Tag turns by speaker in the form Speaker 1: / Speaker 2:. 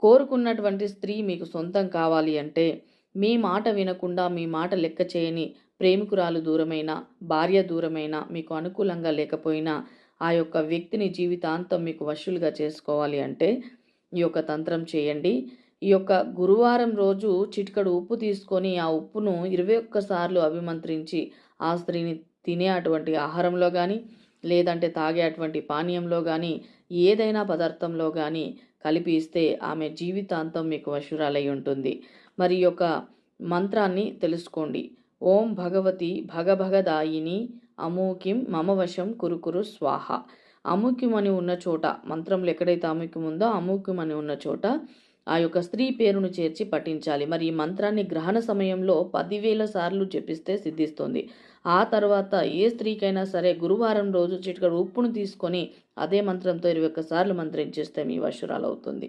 Speaker 1: కోరుకున్నటువంటి స్త్రీ మీకు సొంతం కావాలి అంటే మీ మాట వినకుండా, మీ మాట లెక్క చేయని ప్రేమికురాలు దూరమైనా, భార్య దూరమైనా, మీకు అనుకూలంగా లేకపోయినా ఆ యొక్క వ్యక్తిని జీవితాంతం మీకు వశులుగా చేసుకోవాలి అంటే ఈ యొక్క తంత్రం చేయండి. ఈ యొక్క గురువారం రోజు చిటికెడు ఉప్పు తీసుకొని ఆ ఉప్పును 21 సార్లు అభిమంత్రించి ఆ స్త్రీని తినే అటువంటి ఆహారంలో గానీ, లేదంటే తాగే అటువంటి పానీయంలో గానీ, ఏదైనా పదార్థంలో గానీ కలిపి ఇస్తే ఆమె జీవితాంతం మీకు వశురాలై ఉంటుంది. మరి ఈ యొక్క మంత్రాన్ని తెలుసుకోండి. ఓం భగవతి భగభగదాయిని అమూకిం మమ వశం కురుకురు స్వాహ. అమూక్యం అని ఉన్న చోట, మంత్రంలో ఎక్కడైతే అమూక్యం ఉందో అమూక్యం అని ఉన్న చోట ఆ యొక్క స్త్రీ పేరును చేర్చి పఠించాలి. మరి ఈ మంత్రాన్ని గ్రహణ సమయంలో 10,000 సార్లు జపిస్తే సిద్ధిస్తుంది. ఆ తర్వాత ఏ స్త్రీకైనా సరే గురువారం రోజు చిటికెడు ఉప్పును తీసుకొని అదే మంత్రంతో 21 సార్లు మంత్రించేస్తే మీ వశురాలవుతుంది.